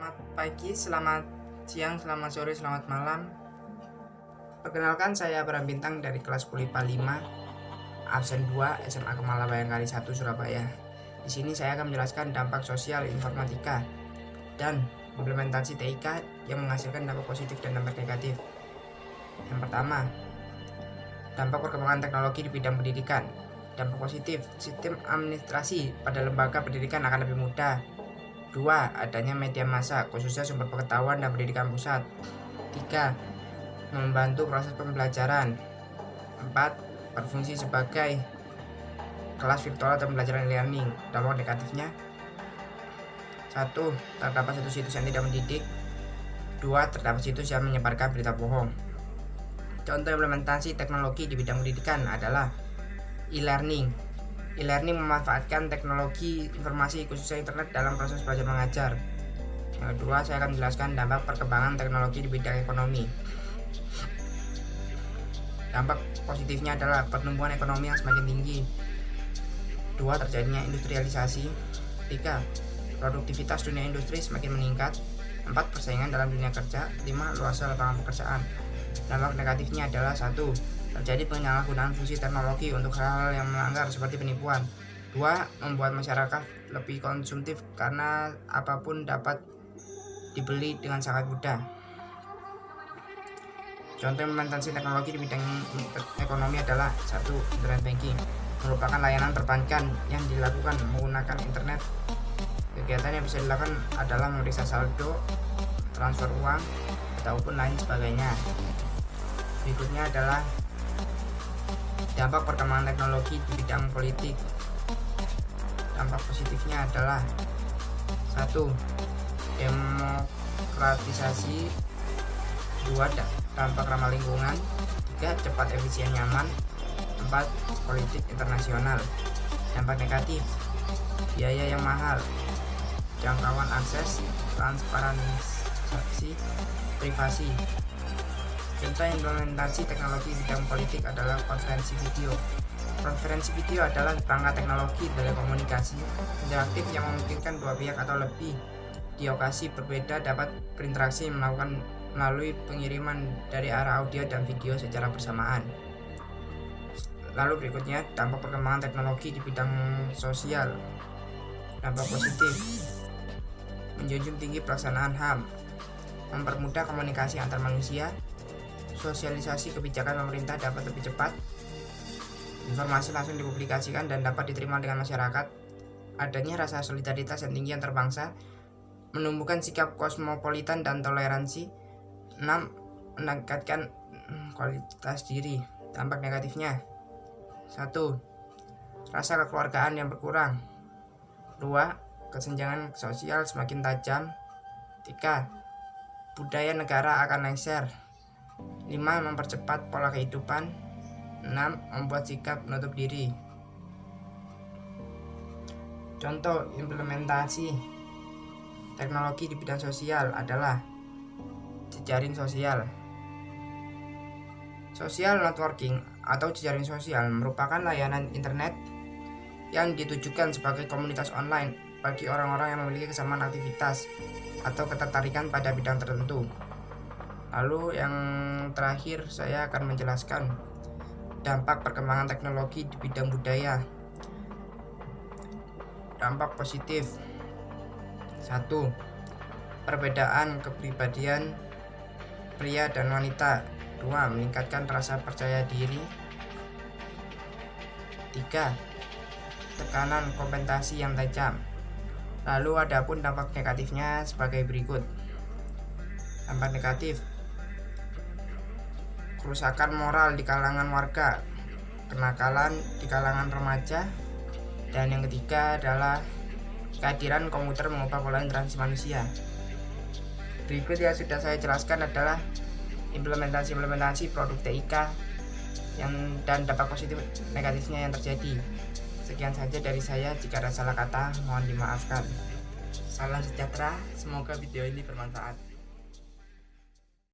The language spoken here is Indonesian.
Selamat pagi, selamat siang, selamat sore, selamat malam. Perkenalkan, saya Bram Bintang dari kelas Kulipa 5, absen 2, SMA Kemala Bayangkari 1, Surabaya. Di sini saya akan menjelaskan dampak sosial informatika dan implementasi TIK yang menghasilkan dampak positif dan dampak negatif. Yang pertama, dampak perkembangan teknologi di bidang pendidikan. Dampak positif, sistem administrasi pada lembaga pendidikan akan lebih mudah. 2. Adanya media massa, khususnya sumber pengetahuan dan pendidikan pusat. 3. Membantu proses pembelajaran. 4. Berfungsi sebagai kelas virtual atau pembelajaran learning. Dampak negatifnya: 1. Terdapat situs-situs yang tidak mendidik. 2. Terdapat situs yang menyebarkan berita bohong. Contoh implementasi teknologi di bidang pendidikan adalah e-learning. E-learning memanfaatkan teknologi informasi khususnya internet dalam proses belajar mengajar. Yang kedua, saya akan menjelaskan dampak perkembangan teknologi di bidang ekonomi. Dampak positifnya adalah pertumbuhan ekonomi yang semakin tinggi. 2. Terjadinya industrialisasi. 3. Produktivitas dunia industri semakin meningkat. 4. Persaingan dalam dunia kerja. 5. Luasnya lapangan pekerjaan. Dampak negatifnya adalah 1. Terjadi penyalahgunaan fungsi teknologi untuk hal-hal yang melanggar seperti penipuan. 2. Membuat masyarakat lebih konsumtif karena apapun dapat dibeli dengan sangat mudah. Contoh implementasi teknologi di bidang ekonomi adalah 1. Internet banking merupakan layanan perbankan yang dilakukan menggunakan internet. Kegiatan yang bisa dilakukan adalah memeriksa saldo, transfer uang, ataupun lain sebagainya. Berikutnya adalah dampak perkembangan teknologi di bidang politik. Dampak positifnya adalah 1. Demokratisasi. 2. Dampak ramah lingkungan. 3. Cepat, efisien, nyaman. 4. Politik internasional. Dampak negatif: biaya yang mahal, jangkauan akses, transparansi, privasi. Contoh implementasi teknologi bidang politik adalah konferensi video. Konferensi video adalah perangkat teknologi telekomunikasi interaktif yang memungkinkan dua pihak atau lebih di lokasi berbeda dapat berinteraksi melalui pengiriman dari arah audio dan video secara bersamaan. Lalu berikutnya, dampak perkembangan teknologi di bidang sosial. Dampak positif: menjunjung tinggi pelaksanaan HAM, mempermudah komunikasi antar manusia. Sosialisasi kebijakan pemerintah dapat lebih cepat. Informasi langsung dipublikasikan dan dapat diterima dengan masyarakat. Adanya rasa solidaritas yang tinggi antar bangsa, menumbuhkan sikap kosmopolitan dan toleransi. 6. Meningkatkan kualitas diri. Dampak negatifnya: 1. Rasa kekeluargaan yang berkurang. 2. Kesenjangan sosial semakin tajam. 3. Budaya negara akan lengser. 5. Mempercepat pola kehidupan. 6. Membuat sikap menutup diri. Contoh implementasi teknologi di bidang sosial adalah jejaring sosial. Social networking atau jejaring sosial merupakan layanan internet yang ditujukan sebagai komunitas online bagi orang-orang yang memiliki kesamaan aktivitas atau ketertarikan pada bidang tertentu. Lalu yang terakhir, saya akan menjelaskan dampak perkembangan teknologi di bidang budaya. Dampak positif: 1. Perbedaan kepribadian pria dan wanita. 2. Meningkatkan rasa percaya diri. 3. Tekanan kompensasi yang tajam. Lalu adapun dampak negatifnya sebagai berikut. Dampak negatif: kerusakan moral di kalangan warga, kenakalan di kalangan remaja, dan yang ketiga adalah kehadiran komputer mengubah pola interaksi manusia. Berikut yang sudah saya jelaskan adalah implementasi produk TIK dan dampak positif negatifnya yang terjadi. Sekian saja dari saya, jika ada salah kata mohon dimaafkan. Salam sejahtera, semoga video ini bermanfaat.